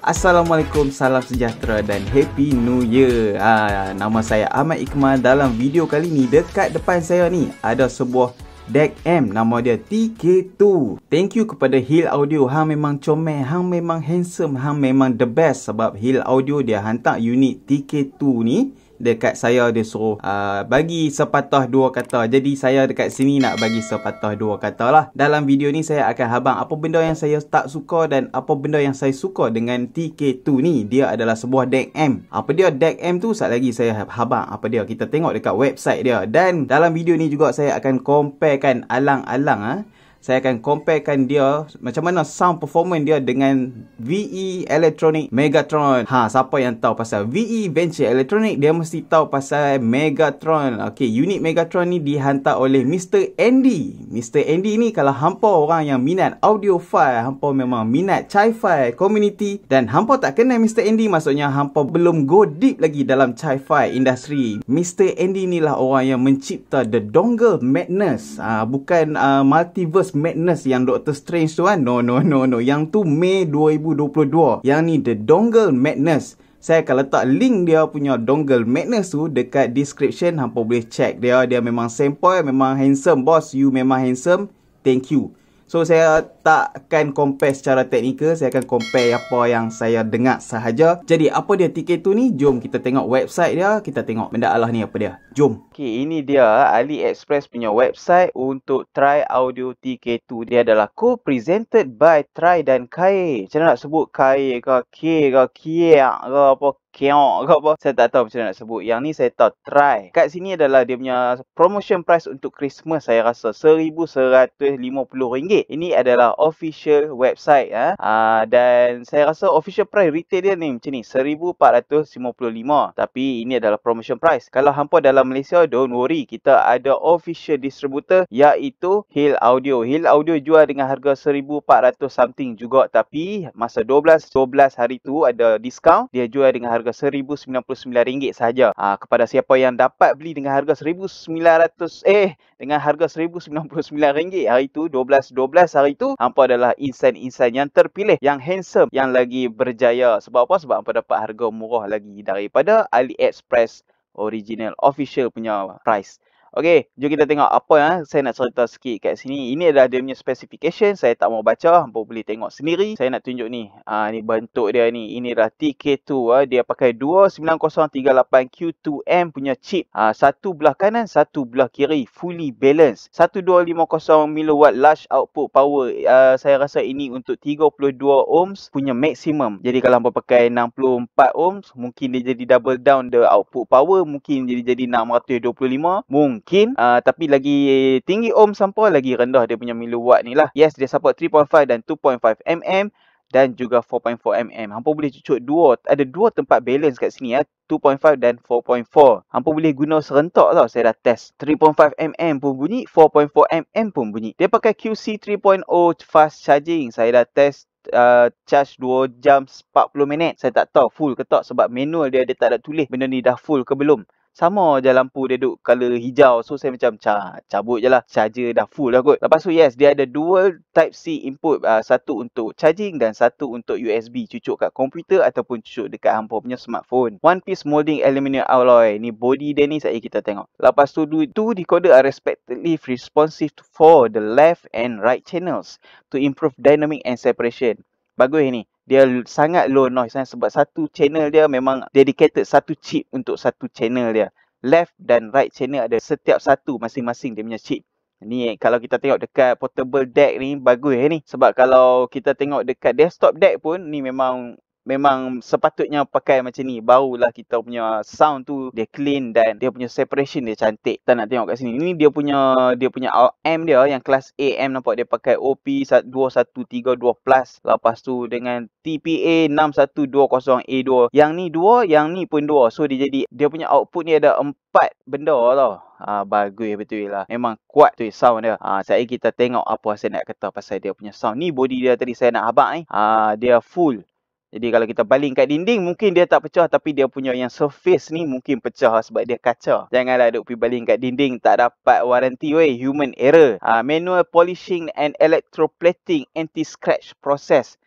Assalamualaikum, salam sejahtera dan Happy New Year. Nama saya Ahmad Iqmal. Dalam video kali ni, dekat depan saya ni ada sebuah deck M, nama dia TK2. Thank you kepada Hill Audio. Hang memang comel, hang memang handsome, hang memang the best. Sebab Hill Audio dia hantar unit TK2 ni dekat saya, dia suruh bagi sepatah dua kata. Jadi saya dekat sini nak bagi sepatah dua kata lah. Dalam video ni saya akan habang apa benda yang saya tak suka dan apa benda yang saya suka dengan TK2 ni. Dia adalah sebuah deck M. Apa dia deck M tu? Sekejap lagi saya habang apa dia. Kita tengok dekat website dia. Dan dalam video ni juga saya akan comparekan alang-alang saya akan comparekan dia macam mana sound performance dia dengan VE Electronic Megatron. Siapa yang tahu pasal VE Venture Electronic, dia mesti tahu pasal Megatron. Okey, unit Megatron ni dihantar oleh Mr. Andy. Mr. Andy ni kalau hampa orang yang minat audiophile, hampa memang minat sci-fi community dan hampa tak kenal Mr. Andy, maksudnya hampa belum go deep lagi dalam sci-fi industry. Mr. Andy ni lah orang yang mencipta The Dongle Madness. Bukan Multiverse Madness yang Doctor Strange tu kan. No. Yang tu Mei 2022. Yang ni The Dongle Madness. Saya akan letak link dia punya Dongle Madness tu dekat description. Hampa boleh check dia. Dia memang sample, memang handsome. Boss, you memang handsome. Thank you. So saya tak akan compare secara teknikal, saya akan compare apa yang saya dengar sahaja. Jadi apa dia TK2 ni? Jom kita tengok website dia, kita tengok benda Allah ni apa dia. Jom. Okey, ini dia AliExpress punya website untuk Try Audio TK2. Dia adalah co-presented by Try dan Kai. Macam mana nak sebut Kai ke K ke Kia ke apa Keong ke apa, saya tak tahu macam mana nak sebut. Yang ni saya tahu Try. Kat sini adalah dia punya promotion price untuk Christmas, saya rasa RM1,150. Ini adalah official website dan saya rasa official price retail dia ni macam ni RM1,455. Tapi ini adalah promotion price. Kalau hampa dalam Malaysia, don't worry, kita ada official distributor iaitu Hill Audio. Hill Audio jual dengan harga RM1,400 something juga, tapi masa 12 hari tu ada diskaun, dia jual dengan harga RM1,099 sahaja. Kepada siapa yang dapat beli dengan harga dengan harga RM1,099 hari tu, 12 hari tu, hampa adalah insan-insan yang terpilih, yang handsome, yang lagi berjaya. Sebab apa? Sebab hampa dapat harga murah lagi daripada AliExpress original official punya price. Okey, jom kita tengok apa saya nak cerita sikit kat sini. Ini adalah dia punya specification. Saya tak mau baca, hampa boleh tengok sendiri. Saya nak tunjuk ni. Ni bentuk dia ni. Ini adalah TK2. Dia pakai 29038Q2M punya chip. Satu belah kanan, satu belah kiri. Fully balanced. 1250 mW large output power. Saya rasa ini untuk 32 ohms punya maximum. Jadi kalau hampa pakai 64 ohms, mungkin dia jadi double down the output power. Mungkin jadi 625. Mungkin tapi lagi tinggi ohm sampai lagi rendah dia punya miliwatt ni lah. Yes, dia support 3.5 dan 2.5 mm dan juga 4.4 mm. Hampa boleh cucuk ada dua tempat balance kat sini 2.5 dan 4.4. Hampa boleh guna serentak tau. Saya dah test 3.5 mm pun bunyi, 4.4 mm pun bunyi. Dia pakai QC 3.0 fast charging. Saya dah test charge 2 jam 40 minit. Saya tak tahu full ke tak sebab manual dia tak ada tulis benda ni dah full ke belum. Sama je lampu dia duk color hijau. So saya macam cabut je lah. Charger dah full dah kot. Lepas tu yes, dia ada dual type C input. Satu untuk charging dan satu untuk USB. Cucuk kat komputer ataupun cucuk dekat hampa punya smartphone. One piece molding aluminium alloy. Ni body dia ni saya kita tengok. Lepas tu two decoder are respectively responsive for the left and right channels to improve dynamic and separation. Bagus ni. Dia sangat low noise sebab satu channel dia memang dedicated satu chip untuk satu channel dia. Left dan right channel ada setiap satu masing-masing dia punya chip. Ni kalau kita tengok dekat portable deck ni bagus ni. Sebab kalau kita tengok dekat desktop deck pun ni memang sepatutnya pakai macam ni. Barulah kita punya sound tu dia clean dan dia punya separation dia cantik. Kita nak tengok kat sini. Ini dia punya amp dia yang kelas AM, nampak dia pakai OP2132 Plus. Lepas tu dengan TPA 6120A2. Yang ni dua, yang ni pun dua. So dia punya output ni ada 4 benda tau. Bagus betul lah. Memang kuat tu sound dia. Saya kita tengok apa saya nak kata pasal dia punya sound. Ni body dia tadi saya nak habaq ni. Dia full. Jadi kalau kita baling kat dinding mungkin dia tak pecah, tapi dia punya yang surface ni mungkin pecah sebab dia kaca. Janganlah duk pergi baling kat dinding tak dapat waranti weh, human error. Manual polishing and electroplating anti-scratch process.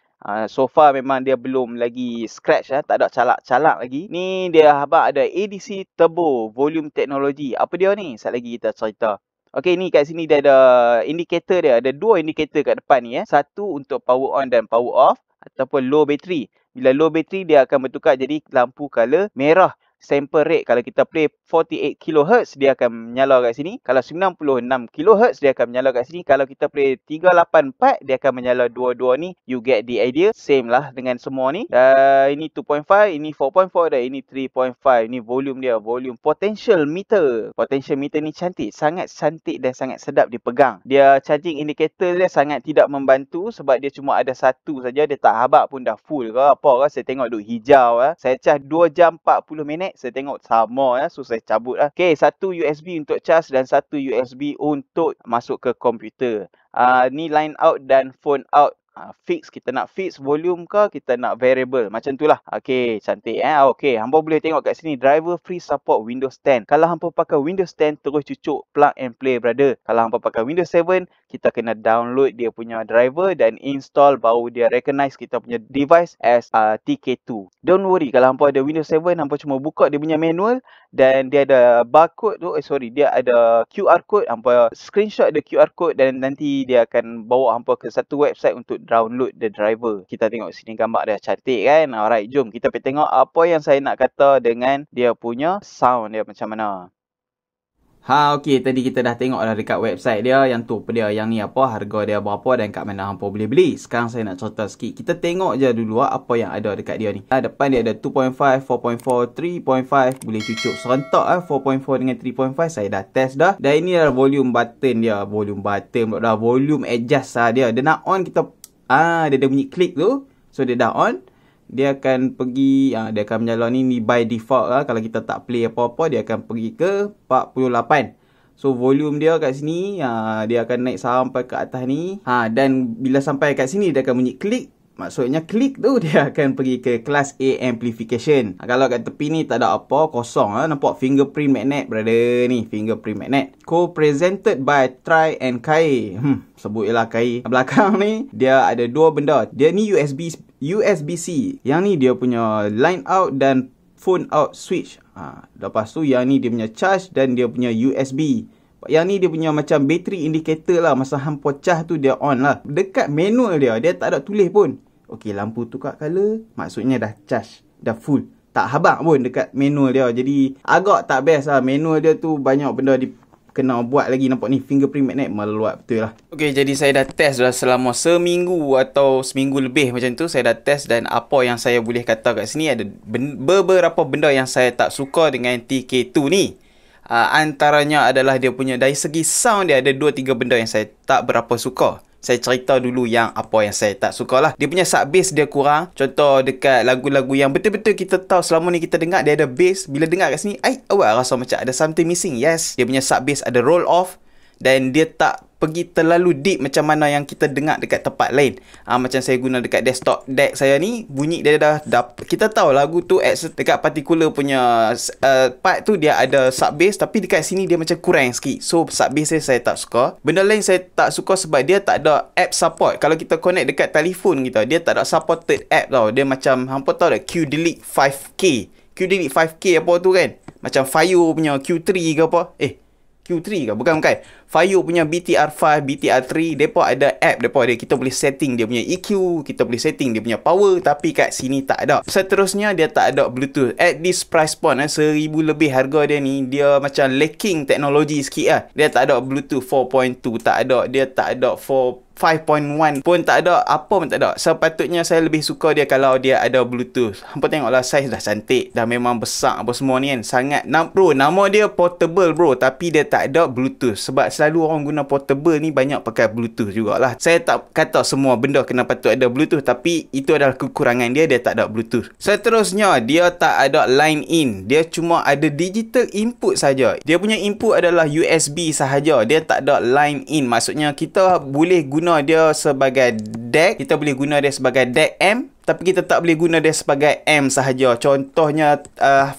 So far memang dia belum lagi scratch, tak ada calak-calak lagi. Ni dia abang ada ADC Turbo Volume Technology. Apa dia ni? Sekejap lagi kita cerita. Okey, ni kat sini dia ada indikator dia. Ada 2 indikator kat depan ni. Satu untuk power on dan power off ataupun low battery. Bila low battery dia akan bertukar jadi lampu color merah. Sample rate kalau kita play 48 kHz dia akan menyala kat sini. Kalau 96 kHz dia akan menyala kat sini. Kalau kita play 384 dia akan menyala dua-dua ni. You get the idea. Same lah dengan semua ni. Ini 2.5, ini 4.4 dan ini 3.5. Ini volume dia, volume potential meter. Potential meter ni cantik, sangat cantik dan sangat sedap dipegang. Dia charging indicator dia sangat tidak membantu sebab dia cuma ada satu saja. Dia tak habaq pun dah full ke apa ke. Saya tengok duk hijau. Saya charge 2 jam 40 minit. Saya tengok sama, so saya cabut lah. Okay, satu USB untuk charge dan satu USB untuk masuk ke komputer. Ni line out dan phone out. Fix, kita nak fix volume ke kita nak variable, macam tu lah. Okay, cantik okay, hampa boleh tengok kat sini driver free support Windows 10. Kalau hampa pakai Windows 10 terus cucuk plug and play brother. Kalau hampa pakai Windows 7 kita kena download dia punya driver dan install, baru dia recognize kita punya device as TK2. Don't worry, kalau hampa ada Windows 7 hampa cuma buka dia punya manual dan dia ada barcode tu, dia ada QR code. Hampa screenshot the QR code dan nanti dia akan bawa hampa ke satu website untuk download the driver. Kita tengok sini gambar dia cantik kan. Alright, jom kita pergi tengok apa yang saya nak kata dengan dia punya sound dia macam mana. Okey, tadi kita dah tengok dah dekat website dia. Yang tu apa dia, yang ni apa, harga dia berapa dan kat mana hampa boleh beli. Sekarang saya nak cerita sikit. Kita tengok je dulu apa yang ada dekat dia ni. Depan dia ada 2.5, 4.4, 3.5. Boleh cucuk serentak 4.4 dengan 3.5. Saya dah test dah. Dan ini adalah volume button dia. Volume button dah, volume adjust dia. Dia nak on, kita dia ada bunyi klik tu. So dia dah on. Dia akan pergi, dia akan menyala ni by default kalau kita tak play apa-apa, dia akan pergi ke 48. So volume dia kat sini, dia akan naik sampai ke atas ni. Dan bila sampai kat sini dia akan bunyi klik. Maksudnya klik tu dia akan pergi ke kelas A amplification. Kalau kat tepi ni tak ada apa, kosong nampak fingerprint magnet brother ni, fingerprint magnet. Co-presented by Tri and Kai. Sebut je lah Kai. Belakang ni dia ada 2 benda. Dia ni USB-C. Yang ni dia punya line out dan phone out switch. Lepas tu yang ni dia punya charge dan dia punya USB. Yang ni dia punya macam battery indicator lah. Masa hampa charge tu dia on lah. Dekat manual dia tak ada tulis pun. Okey, lampu tukar color. Maksudnya dah charge, dah full. Tak habaq pun dekat manual dia. Jadi agak tak best lah. Manual dia tu banyak benda kena buat lagi. Nampak ni fingerprint magnet meluat betul lah. Okey, jadi saya dah test dah selama seminggu atau seminggu lebih macam tu. Saya dah test dan apa yang saya boleh kata kat sini, ada beberapa benda yang saya tak suka dengan TK2 ni. Antaranya adalah dia punya, dari segi sound dia ada 2-3 benda yang saya tak berapa suka. Saya cerita dulu yang apa yang saya tak suka lah. Dia punya sub bass dia kurang. Contoh dekat lagu-lagu yang betul-betul kita tahu selama ni kita dengar dia ada bass. Bila dengar kat sini, awak rasa macam ada something missing. Yes, dia punya sub bass ada roll off. Dan dia tak pergi terlalu deep macam mana yang kita dengar dekat tempat lain. Macam saya guna dekat desktop deck saya ni, bunyi dia dah kita tahu lagu tu dekat particular punya part tu dia ada sub bass, tapi dekat sini dia macam kurang sikit. So sub bass saya tak suka. Benda lain saya tak suka sebab dia tak ada app support. Kalau kita connect dekat telefon kita, dia tak ada supported app tau. Dia macam hampa tahu dah Q-Delete 5K. Q-Delete 5K apa tu kan? Macam Fio punya Q3 ke apa? Q3 ke? Bukan. Fio punya BTR5, BTR3, depa ada app depa dia. Kita boleh setting dia punya EQ, kita boleh setting dia punya power, tapi kat sini tak ada. Seterusnya dia tak ada Bluetooth. At this price point 1,000 lebih harga dia ni, dia macam lacking teknologi sikit lah. Dia tak ada Bluetooth 4.2, tak ada. Dia tak ada 5.1 pun tak ada. Apa pun tak ada. Sepatutnya saya lebih suka dia kalau dia ada Bluetooth. Hampa tengoklah saiz dah cantik, dah memang besar apa semua ni kan. Sangat bro, nama dia portable bro, tapi dia tak ada Bluetooth. Sebab selalu orang guna portable ni banyak pakai Bluetooth jugalah. Saya tak kata semua benda kena patut ada Bluetooth, tapi itu adalah kekurangan dia tak ada Bluetooth. Seterusnya, dia tak ada line in. Dia cuma ada digital input saja. Dia punya input adalah USB sahaja. Dia tak ada line in. Maksudnya kita boleh guna dia sebagai DAC, kita boleh guna dia sebagai DAC M, tapi kita tak boleh guna dia sebagai M sahaja. Contohnya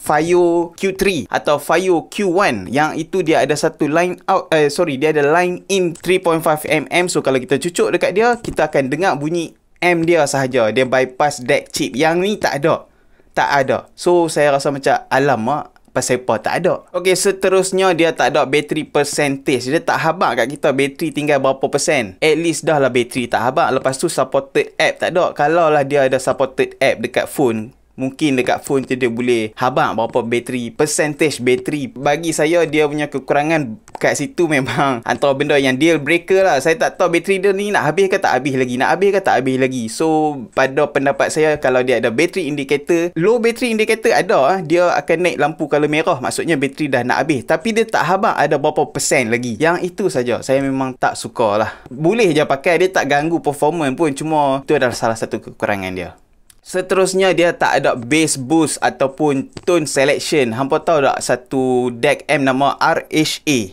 Fio Q3 atau Fio Q1, yang itu dia ada satu line out, dia ada line in 3.5 mm. So kalau kita cucuk dekat dia, kita akan dengar bunyi M dia sahaja. Dia bypass DAC chip. Yang ni tak ada. Tak ada. So saya rasa macam alamak, pasal apa tak ada. Okey, seterusnya dia tak ada battery percentage. Dia tak habaq kat kita bateri tinggal berapa persen. At least dah lah bateri tak habaq. Lepas tu supported app tak ada. Kalau lah dia ada supported app dekat phone, mungkin dekat phone tu dia boleh habaq berapa bateri, percentage bateri. Bagi saya dia punya kekurangan kat situ memang antara benda yang deal breaker lah. Saya tak tahu bateri dia ni nak habis ke tak habis lagi, nak habis ke tak habis lagi. So pada pendapat saya, kalau dia ada battery indicator, low battery indicator ada, dia akan naik lampu color merah, maksudnya bateri dah nak habis. Tapi dia tak habaq ada berapa persen lagi. Yang itu saja saya memang tak suka lah. Boleh je pakai, dia tak ganggu performance pun, cuma itu adalah salah satu kekurangan dia. Seterusnya dia tak ada bass boost ataupun tone selection. Hampa tahu tak satu DAC M nama RHA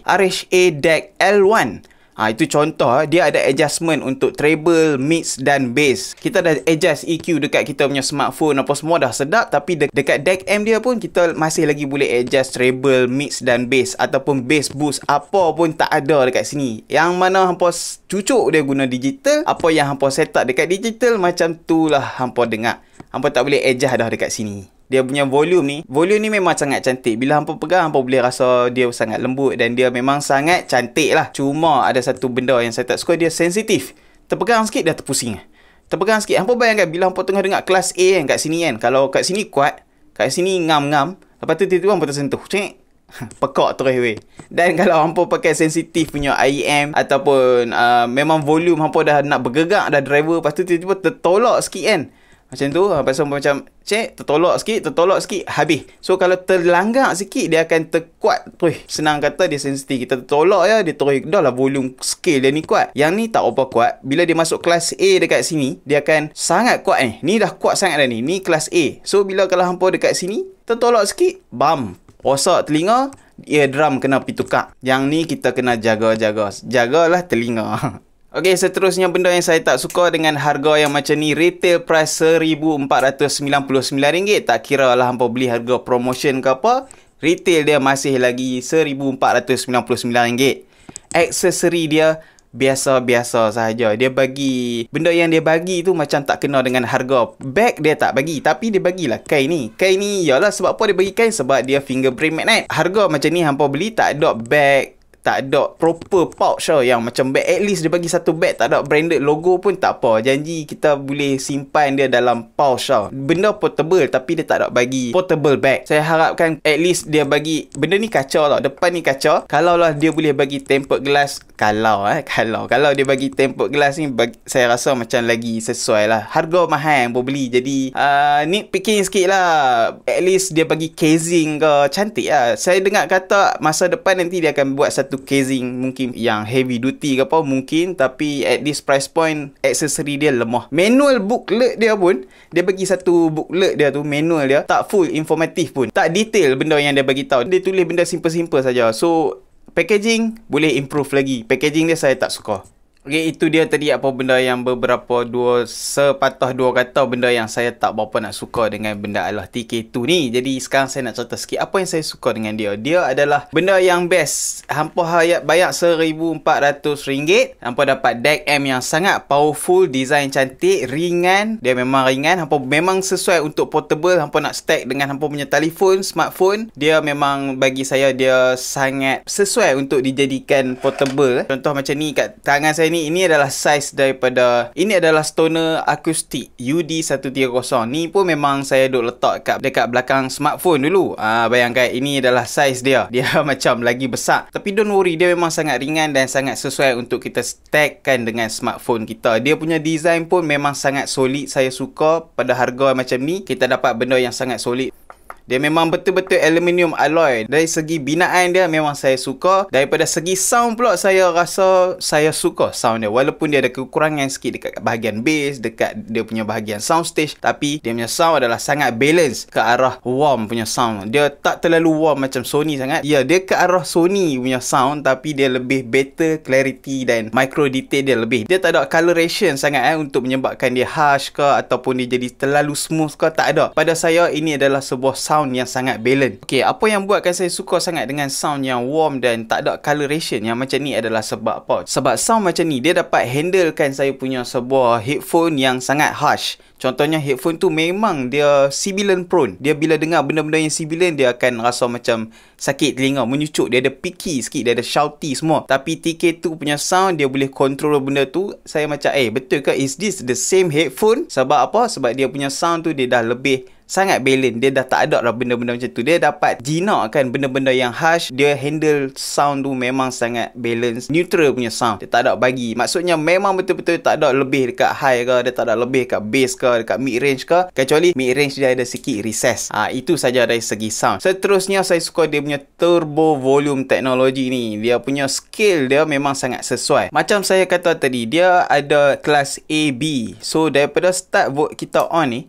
DAC L1? Itu contoh, dia ada adjustment untuk treble, mix dan bass. Kita dah adjust EQ dekat kita punya smartphone apa semua dah sedap, tapi dekat DAC M dia pun kita masih lagi boleh adjust treble, mix dan bass ataupun bass boost. Apa pun tak ada dekat sini. Yang mana hampa cucuk dia guna digital, apa yang hampa set up dekat digital, macam tu lah hampa dengar. Hampa tak boleh adjust dah dekat sini. Dia punya volume ni memang sangat cantik. Bila hampa pegang, hampa boleh rasa dia sangat lembut dan dia memang sangat cantik lah. Cuma ada satu benda yang saya tak suka, dia sensitif. Terpegang sikit dah terpusing. Terpegang sikit. Hampa bayangkan bila hampa tengah dengar kelas A kan, kat sini kan. Kalau kat sini kuat, kat sini ngam-ngam, lepas tu tiba-tiba hampa tersentuh. Cek. Pekak terus weh. Dan kalau hampa pakai sensitif punya IEM ataupun memang volume hampa dah nak bergegak dah driver, lepas tu tiba-tiba tertolak sikit kan. Macam tu, pasal macam tertolak sikit, habis. So kalau terlanggar sikit, dia akan terkuat. Senang kata dia sensitif. Kita tertolak ya, dia terus dah lah volume scale dia ni kuat. Yang ni tak apa kuat. Bila dia masuk kelas A dekat sini, dia akan sangat kuat ni. Ni dah kuat sangat dah ni. Ni kelas A. So bila kalau hampa dekat sini, tertolak sikit, bam, rosak telinga, eardrum kena pergi tukar. Yang ni kita kena jagalah telinga. Okey, seterusnya benda yang saya tak suka dengan harga yang macam ni, retail price RM1,499. Tak kira lah hampa beli harga promotion ke apa, retail dia masih lagi RM1,499. Aksesori dia biasa-biasa sahaja. Dia bagi, benda yang dia bagi tu macam tak kena dengan harga. Bag dia tak bagi, tapi dia bagilah kain ni. Kain ni ialah sebab apa dia bagi kain? Sebab dia fingerprint magnet. Harga macam ni hampa beli tak ada bag, tak ada proper pouch lah, yang macam bag. At least dia bagi satu bag tak ada branded logo pun tak apa. Janji kita boleh simpan dia dalam pouch lah. Benda portable tapi dia tak ada bagi portable bag. Saya harapkan at least dia bagi, benda ni kaca lah, depan ni kaca. Kalau lah dia boleh bagi tempered glass, kalau dia bagi tempered glass ni, saya rasa macam lagi sesuai lah. Harga mahal yang beli, jadi nitpicking sikit lah. At least dia bagi casing ke, cantik lah. Saya dengar kata masa depan nanti dia akan buat satu casing mungkin yang heavy duty ke apa mungkin, tapi at this price point aksesori dia lemah. Manual booklet dia pun, dia bagi satu booklet dia tu, manual dia tak full informatif pun, tak detail benda yang dia bagi tahu. Dia tulis benda simple-simple saja. So packaging boleh improve lagi. Packaging dia saya tak suka. Okay, itu dia tadi apa benda yang beberapa sepatah dua kata benda yang saya tak berapa nak suka dengan benda Allah TK2 ni. Jadi sekarang saya nak cerita sikit apa yang saya suka dengan dia. Dia adalah benda yang best. Hampa bayar RM1,400. Hampa dapat DAC M yang sangat powerful, design cantik, ringan. Dia memang ringan. Hampa memang sesuai untuk portable. Hampa nak stack dengan hampa punya telefon, smartphone. Dia memang bagi saya dia sangat sesuai untuk dijadikan portable. Contoh macam ni kat tangan saya ni, ini adalah saiz daripada, ini adalah stoner akustik UD130. Ni pun memang saya duk letak dekat belakang smartphone dulu. Bayangkan ini adalah saiz dia. Dia macam lagi besar. Tapi don't worry, dia memang sangat ringan dan sangat sesuai untuk kita stackkan dengan smartphone kita. Dia punya design pun memang sangat solid. Saya suka pada harga macam ni, kita dapat benda yang sangat solid. Dia memang betul-betul aluminium alloy. Dari segi binaan dia memang saya suka. Daripada segi sound pula, saya rasa saya suka sound dia. Walaupun dia ada kekurangan sikit dekat bahagian bass, dekat dia punya bahagian soundstage, tapi dia punya sound adalah sangat balance ke arah warm punya sound. Dia tak terlalu warm macam Sony sangat. Ya, dia ke arah Sony punya sound, tapi dia lebih better clarity dan micro detail dia lebih. Dia tak ada coloration sangat untuk menyebabkan dia harsh ke ataupun dia jadi terlalu smooth ke, tak ada. Pada saya ini adalah sebuah sound sound yang sangat balance. Okay, apa yang buatkan saya suka sangat dengan sound yang warm dan tak ada coloration yang macam ni adalah sebab apa? Sebab sound macam ni dia dapat handlekan saya punya sebuah headphone yang sangat harsh. Contohnya headphone tu memang dia sibilan prone. Dia bila dengar benda-benda yang sibilan dia akan rasa macam sakit telinga, menyucuk. Dia ada picky sikit, dia ada shouty semua. Tapi TK2 punya sound dia boleh control benda tu. Saya macam betul ke? Is this the same headphone? Sebab apa? Sebab dia punya sound tu dia dah lebih sangat balance. Dia dah tak ada lah benda-benda macam tu. Dia dapat jinakkan benda-benda yang harsh. Dia handle sound tu memang sangat balance. Neutral punya sound. Dia tak ada bagi. Maksudnya memang betul-betul tak ada lebih dekat high ke. Dia tak ada lebih dekat bass ke. Dekat mid range ke. Kecuali mid range dia ada sikit recess. Itu saja dari segi sound. Seterusnya saya suka dia punya turbo volume teknologi ni. Dia punya scale dia memang sangat sesuai. Macam saya kata tadi. Dia ada kelas A, B. So daripada start vote kita on ni.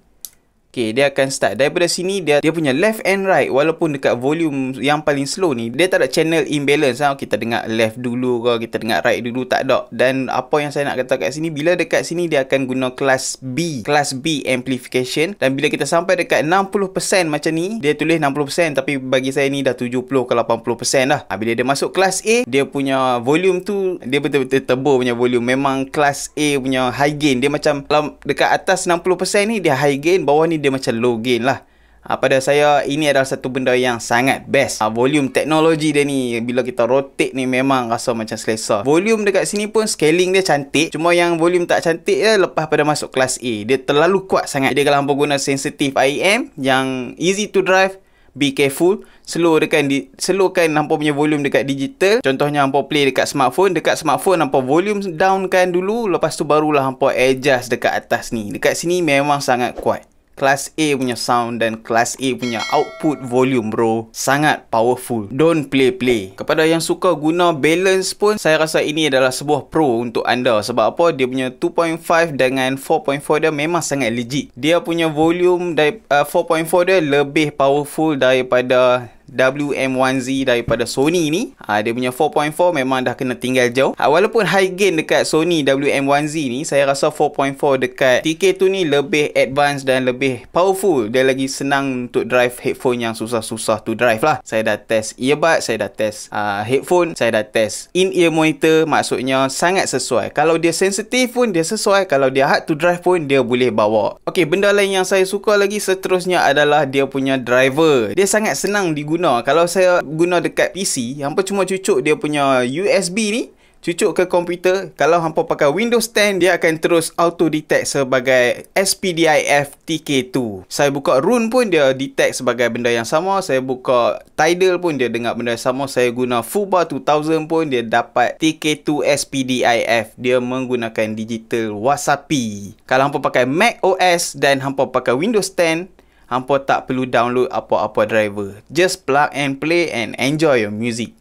Okay, dia akan start daripada sini. Dia punya left and right. Walaupun dekat volume yang paling slow ni, dia tak ada channel imbalance. Kita dengar left dulu ke, kita dengar right dulu, tak ada. Dan apa yang saya nak kata kat sini, bila dekat sini dia akan guna kelas B. Kelas B amplification. Dan bila kita sampai dekat 60% macam ni, dia tulis 60%. Tapi bagi saya ni dah 70 ke 80% dah. Bila dia masuk kelas A, dia punya volume tu, dia betul-betul turbo punya volume. Memang kelas A punya high gain. Dia macam, kalau dekat atas 60% ni, dia high gain. Bawah ni dia macam low gain lah. Pada saya ini adalah satu benda yang sangat best. Volume teknologi dia ni bila kita rotate ni memang rasa macam selesa. Volume dekat sini pun scaling dia cantik. Cuma yang volume tak cantik dia lepas pada masuk kelas A. Dia terlalu kuat sangat. Dia kalau hampa guna sensitive IEM yang easy to drive, be careful. Slowkan hampa punya volume dekat digital. Contohnya hampa play dekat smartphone. Dekat smartphone hampa volume downkan dulu. Lepas tu barulah hampa adjust dekat atas ni. Dekat sini memang sangat kuat. Kelas A punya sound dan kelas A punya output volume bro, sangat powerful. Don't play. Kepada yang suka guna balance pun, saya rasa ini adalah sebuah pro untuk anda. Sebab apa? Dia punya 2.5 dengan 4.4 dia memang sangat legit. Dia punya volume dari 4.4 dia lebih powerful daripada WM1Z daripada Sony ni. Dia punya 4.4 memang dah kena tinggal jauh. Walaupun high gain dekat Sony WM1Z ni, saya rasa 4.4 dekat TK2 ni lebih advance dan lebih powerful. Dia lagi senang untuk drive headphone yang susah-susah to drive lah. Saya dah test earbud, saya dah test headphone, saya dah test in-ear monitor. Maksudnya sangat sesuai. Kalau dia sensitif pun dia sesuai. Kalau dia hard to drive pun dia boleh bawa. Okay, benda lain yang saya suka lagi seterusnya adalah dia punya driver. Dia sangat senang digunakan. Kalau saya guna dekat PC, hampa cuma cucuk dia punya USB ni, cucuk ke komputer. Kalau hampa pakai Windows 10, dia akan terus auto detect sebagai SPDIF TK2. Saya buka Roon pun dia detect sebagai benda yang sama. Saya buka Tidal pun dia dengar benda yang sama. Saya guna Fubar 2000 pun dia dapat TK2 SPDIF. Dia menggunakan digital Wasapi. Kalau hampa pakai Mac OS dan hampa pakai Windows 10, hampa tak perlu download apa-apa driver. Just plug and play and enjoy your music.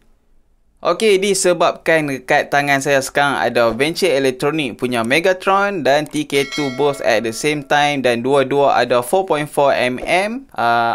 Okay, disebabkan dekat tangan saya sekarang ada Venture Electronic punya Megatron dan TK2 both at the same time. Dan dua-dua ada 4.4mm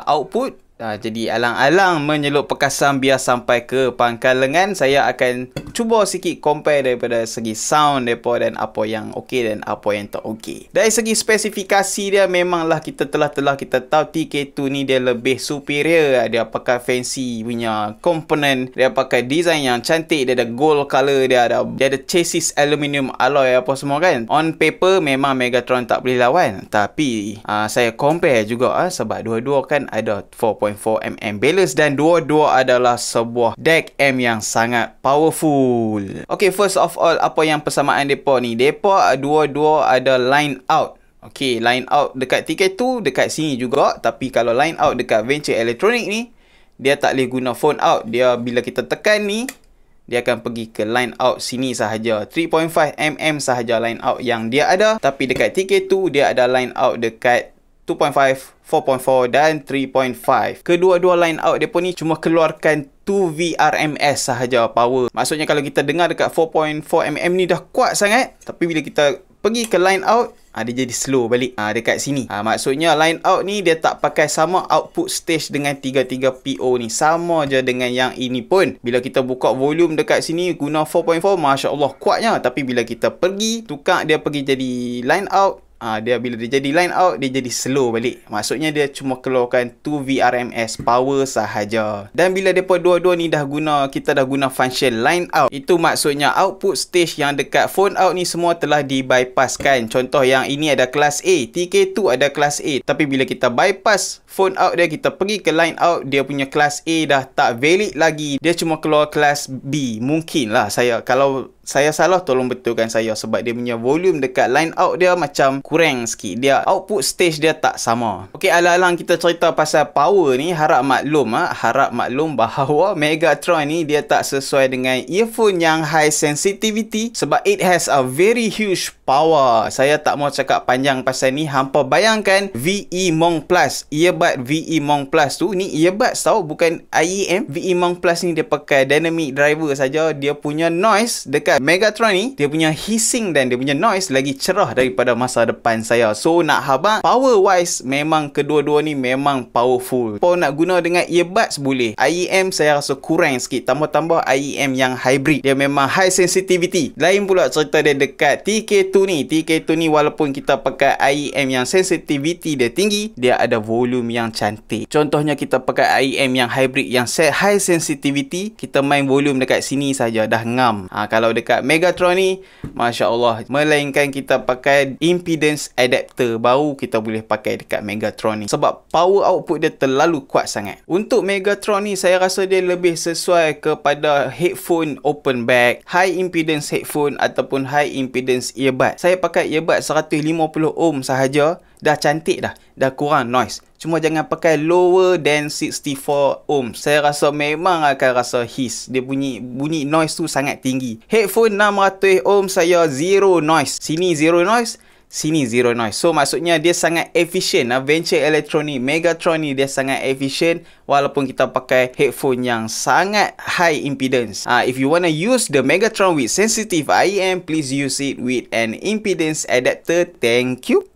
output. Jadi alang-alang menyelup perkasan biar sampai ke pangkal lengan. Saya akan cuba sikit compare daripada segi sound mereka dan apa yang okey dan apa yang tak okey. Dari segi spesifikasi dia memanglah kita telah kita tahu TK2 ni dia lebih superior. Dia pakai fancy punya komponen, dia pakai design yang cantik, dia ada gold color, dia ada chassis aluminium alloy apa semua kan. On paper memang Megatron tak boleh lawan. Tapi saya compare juga sebab dua-dua kan ada 4.4mm balance dan dua-dua adalah sebuah DAC M yang sangat powerful. Okay, first of all, apa yang persamaan mereka ni? Mereka dua-dua ada line out. Okay, line out dekat TK2 dekat sini juga. Tapi kalau line out dekat Venture Electronic ni, dia tak boleh guna phone out. Dia bila kita tekan ni, dia akan pergi ke line out sini sahaja. 3.5mm sahaja line out yang dia ada. Tapi dekat TK2 dia ada line out dekat 2.5, 4.4 dan 3.5. Kedua-dua line out depa ni cuma keluarkan 2 VRMS sahaja power. Maksudnya kalau kita dengar dekat 4.4mm ni dah kuat sangat, tapi bila kita pergi ke line out, dia jadi slow balik dekat sini. Maksudnya line out ni dia tak pakai sama output stage dengan 33PO ni. Sama je dengan yang ini pun. Bila kita buka volume dekat sini guna 4.4, Masya Allah kuatnya. Tapi bila kita pergi tukar dia pergi jadi line out, Dia bila dia jadi line out, dia jadi slow balik. Maksudnya dia cuma keluarkan 2 VRMS power sahaja. Dan bila depa dua-dua ni kita dah guna function line out, itu maksudnya output stage yang dekat phone out ni semua telah dibypasskan. Contoh yang ini ada kelas A, TK2 ada kelas A. Tapi bila kita bypass phone out dia, kita pergi ke line out, dia punya kelas A dah tak valid lagi. Dia cuma keluar kelas B. Mungkin lah kalau saya salah, tolong betulkan saya, sebab dia punya volume dekat line out dia macam kurang sikit. Dia output stage dia tak sama. Okey, alang-alang kita cerita pasal power ni, harap maklum bahawa Megatron ni dia tak sesuai dengan earphone yang high sensitivity, sebab it has a very huge power. Saya tak mau cakap panjang pasal ni. Hampa bayangkan VE Monk Plus, earbud VE Monk Plus tu, ni earbuds tau, bukan IEM. VE Monk Plus ni dia pakai dynamic driver saja. Dia punya noise dekat Megatron ni, dia punya hissing dan dia punya noise lagi cerah daripada masa depan saya. So nak habang power wise, memang kedua-dua ni memang powerful. Kalau nak guna dengan earbuds boleh. IEM saya rasa kurang sikit. Tambah-tambah IEM yang hybrid, dia memang high sensitivity. Lain pula cerita dia dekat TK2 ni. TK2 ni walaupun kita pakai IEM yang sensitivity dia tinggi, dia ada volume yang cantik. Contohnya kita pakai IEM yang hybrid yang high sensitivity, kita main volume dekat sini saja dah ngam. Kalau dekat Megatron ni, Masya Allah, melainkan kita pakai impedance adapter baru kita boleh pakai dekat Megatron ni, sebab power output dia terlalu kuat sangat. Untuk Megatron ni, saya rasa dia lebih sesuai kepada headphone open back, high impedance headphone ataupun high impedance earbud. Saya pakai earbud 150 ohm sahaja, dah cantik dah kurang noise. Cuma jangan pakai lower than 64 ohm. Saya rasa memang akan rasa hiss. Dia bunyi noise tu sangat tinggi. Headphone 600 ohm saya zero noise. Sini zero noise, sini zero noise. So maksudnya dia sangat efisien. Venture Electronic Megatron ni dia sangat efisien walaupun kita pakai headphone yang sangat high impedance. If you want to use the Megatron with sensitive IEM, please use it with an impedance adapter. Thank you.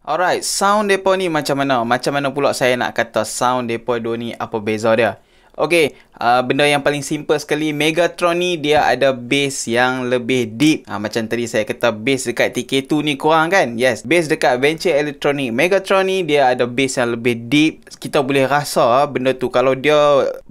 Alright, sound depa ni macam mana? Macam mana pula saya nak kata sound depa dua ni apa beza dia? Okey, benda yang paling simple sekali, Megatron ni dia ada bass yang lebih deep. Macam tadi saya kata bass dekat TK2 ni kurang kan? Yes, bass dekat Venture Electronic Megatron ni dia ada bass yang lebih deep. Kita boleh rasa benda tu kalau dia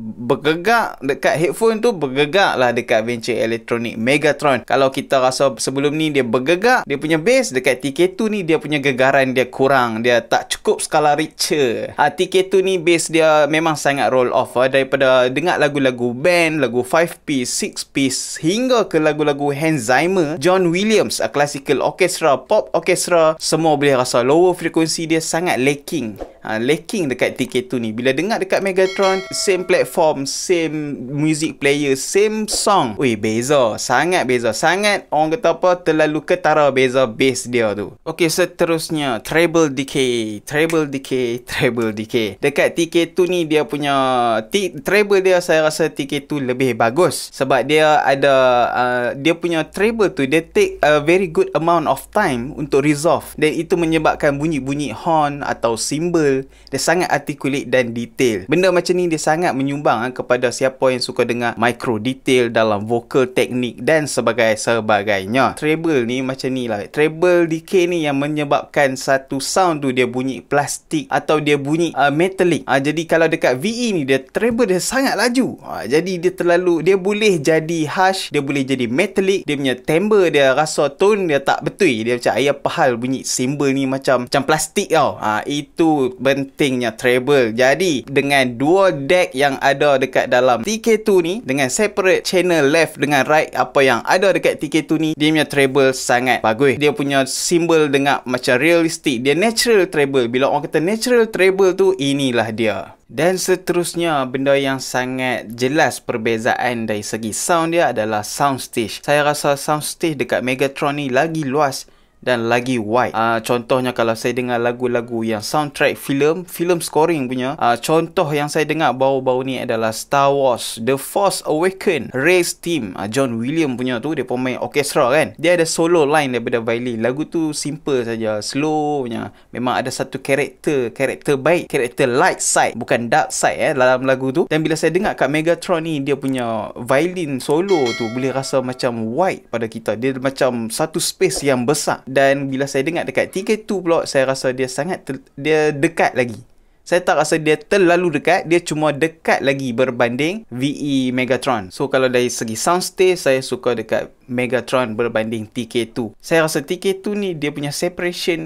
bergegak dekat headphone tu, bergegak lah dekat Venture Electronic Megatron. Kalau kita rasa sebelum ni dia bergegak, dia punya bass dekat TK2 ni dia punya gegaran dia kurang. Dia tak cukup skala richer. TK2 ni bass dia memang sangat roll off daripada dengar lagu-lagu band, lagu 5-piece, 6-piece hingga ke lagu-lagu Hans Zimmer, John Williams, classical orchestra, pop orchestra, semua boleh rasa lower frekuensi dia sangat lacking. Lacking dekat TK2 ni. Bila dengar dekat Megatron, same platform, same music player, same song. Beza. Sangat beza. Sangat, orang kata apa, terlalu ketara beza bass dia tu. Okey, seterusnya, treble decay. Dekat TK2 ni dia punya treble dia, saya rasa TK2 lebih bagus. Sebab dia ada, dia punya treble tu, dia take a very good amount of time untuk resolve. Dan itu menyebabkan bunyi-bunyi horn atau cymbal dia sangat articulate dan detail. Benda macam ni dia sangat menyumbang kepada siapa yang suka dengar micro detail dalam vocal teknik dan sebagainya. Treble ni macam ni lah. Treble decay ni yang menyebabkan satu sound tu dia bunyi plastik atau dia bunyi metallic. Jadi kalau dekat VE ni dia treble dia sangat laju. Jadi dia boleh jadi harsh, dia boleh jadi metallic, dia punya timbre dia rasa tone dia tak betul. Dia macam ayah pahal bunyi cymbal ni macam plastik tau. Itu pentingnya treble. Jadi dengan dua deck yang ada dekat dalam TK2 ni, dengan separate channel left dengan right apa yang ada dekat TK2 ni, dia punya treble sangat bagus. Dia punya cymbal dengar macam realistik. Dia natural treble. Bila orang kata natural treble tu, inilah dia. Dan seterusnya, benda yang sangat jelas perbezaan dari segi sound dia adalah soundstage. Saya rasa soundstage dekat Megatron ni lagi luas dan lagi wide. Contohnya kalau saya dengar lagu-lagu yang soundtrack film scoring punya, contoh yang saya dengar baru-baru ni adalah Star Wars The Force Awakens, Rey's Theme, John Williams punya tu, dia pemain orkestra kan. Dia ada solo line daripada violin. Lagu tu simple saja, slow punya. Memang ada satu karakter baik, karakter light side, bukan dark side dalam lagu tu. Dan bila saya dengar kat Megatron ni, dia punya violin solo tu boleh rasa macam wide pada kita. Dia macam satu space yang besar. Dan bila saya dengar dekat TK2 pula, saya rasa dia dia dekat lagi. Saya tak rasa dia terlalu dekat, dia cuma dekat lagi berbanding VE Megatron. So kalau dari segi soundstage, saya suka dekat Megatron berbanding TK2. Saya rasa TK2 ni dia punya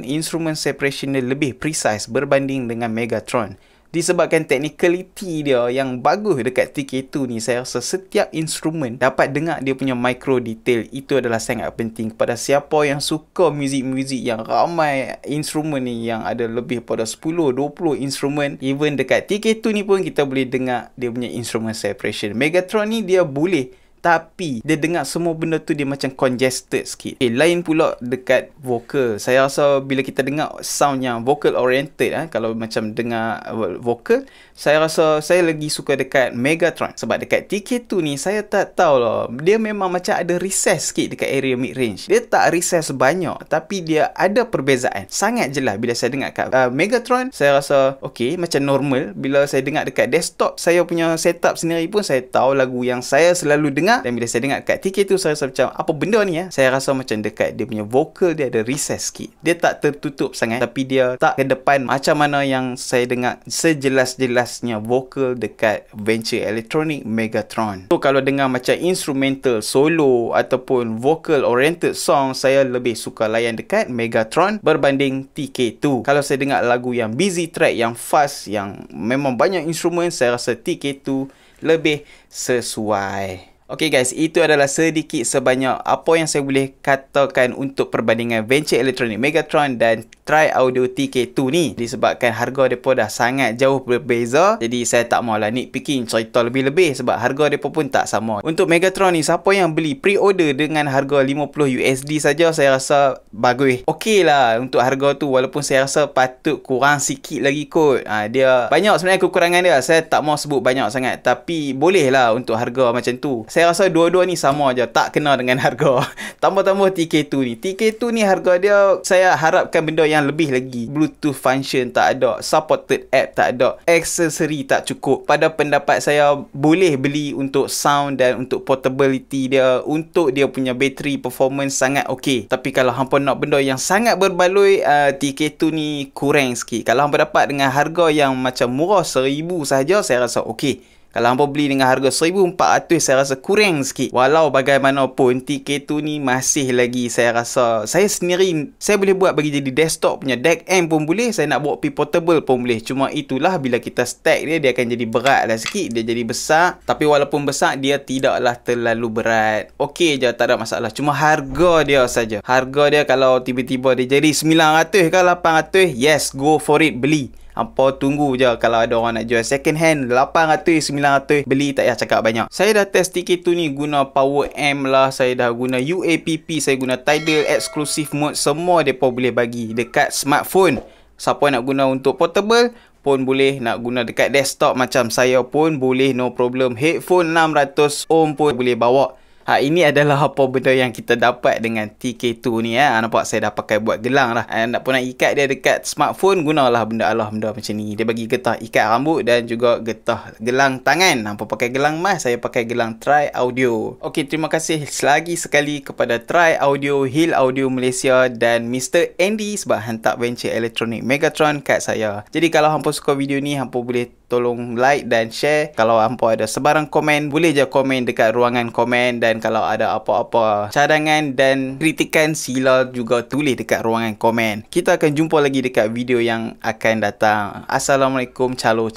instrument separation dia lebih precise berbanding dengan Megatron. Disebabkan technicality dia yang bagus dekat TK2 ni, saya rasa setiap instrumen dapat dengar dia punya micro detail. Itu adalah sangat penting kepada siapa yang suka muzik-muzik yang ramai instrumen ni, yang ada lebih pada 10-20 instrumen. Even dekat TK2 ni pun kita boleh dengar dia punya instrument separation. Megatron ni dia boleh, tapi dia dengar semua benda tu dia macam congested sikit. Lain pula dekat vokal. Saya rasa bila kita dengar sound yang vocal oriented, kalau macam dengar vokal, saya rasa saya lagi suka dekat Megatron. Sebab dekat TK2 ni saya tak tahu lah, dia memang macam ada recess sikit dekat area mid range. Dia tak recess banyak, tapi dia ada perbezaan sangat jelas. Bila saya dengar kat Megatron, saya rasa okay, macam normal. Bila saya dengar dekat desktop saya punya setup sendiri pun, saya tahu lagu yang saya selalu dengar. Dan bila saya dengar kat TK tu, saya rasa macam apa benda ni ya? Saya rasa macam dekat dia punya vokal dia ada recess sikit. Dia tak tertutup sangat, tapi dia tak ke depan macam mana yang saya dengar sejelas-jelasnya vokal dekat Venture Electronic Megatron. So kalau dengar macam instrumental, solo ataupun vocal oriented song, saya lebih suka layan dekat Megatron berbanding TK2. Kalau saya dengar lagu yang busy track, yang fast, yang memang banyak instrumen, saya rasa TK2 lebih sesuai. Okay guys, itu adalah sedikit sebanyak apa yang saya boleh katakan untuk perbandingan Venture Electronic Megatron dan Tri-Audio TK2 ni. Disebabkan harga mereka dah sangat jauh berbeza, jadi saya tak maulah nitpicking cerita lebih-lebih sebab harga mereka pun tak sama. Untuk Megatron ni, siapa yang beli pre-order dengan harga 50 USD saja, saya rasa bagus. Okey lah untuk harga tu, walaupun saya rasa patut kurang sikit lagi kot. Dia banyak sebenarnya kekurangan dia, saya tak mau sebut banyak sangat, tapi boleh lah untuk harga macam tu. Saya rasa dua-dua ni sama aja, tak kena dengan harga. Tambah-tambah TK2 ni. TK2 ni harga dia, saya harapkan benda yang lebih lagi. Bluetooth function tak ada, supported app tak ada, aksesori tak cukup. Pada pendapat saya, boleh beli untuk sound dan untuk portability dia, untuk dia punya battery performance sangat okey. Tapi kalau hampa nak benda yang sangat berbaloi, TK2 ni kurang sikit. Kalau hampa dapat dengan harga yang macam murah 1000 sahaja, saya rasa okey. Kalau hampa beli dengan harga 1400, saya rasa kurang sikit. Walau bagaimanapun, TK2 ni masih lagi, saya rasa saya sendiri, saya boleh buat bagi jadi desktop punya DAC amp pun boleh, saya nak buat portable pun boleh. Cuma itulah, bila kita stack dia akan jadi berat lah sikit. Dia jadi besar, tapi walaupun besar, dia tidaklah terlalu berat. Okey je, tak ada masalah. Cuma harga dia saja. Harga dia kalau tiba-tiba dia jadi 900 ke 800, yes, go for it, beli. Hampa tunggu je kalau ada orang nak jual second hand 800, 900, beli, tak payah cakap banyak. Saya dah test TK2 ni guna power amp lah, saya dah guna UAPP, saya guna Tidal exclusive mode, semua depa boleh bagi dekat smartphone. Siapa nak guna untuk portable pun boleh, nak guna dekat desktop macam saya pun boleh, no problem. Headphone 600 ohm pun boleh bawa. Ini adalah apa benda yang kita dapat dengan TK2 ni. Nampak saya dah pakai buat gelang lah. Nak pun nak ikat dia dekat smartphone, gunalah benda macam ni. Dia bagi getah ikat rambut dan juga getah gelang tangan. Nampak pakai gelang emas, saya pakai gelang Tri-Audio. Okey, terima kasih lagi sekali kepada Tri-Audio, Hill Audio Malaysia dan Mr. Andy sebab hantar Venture Electronic Megatron kat saya. Jadi kalau hampa suka video ni, hampa boleh tolong like dan share. Kalau hampa ada sebarang komen, boleh je komen dekat ruangan komen. Dan kalau ada apa-apa cadangan dan kritikan, sila juga tulis dekat ruangan komen. Kita akan jumpa lagi dekat video yang akan datang. Assalamualaikum, calo.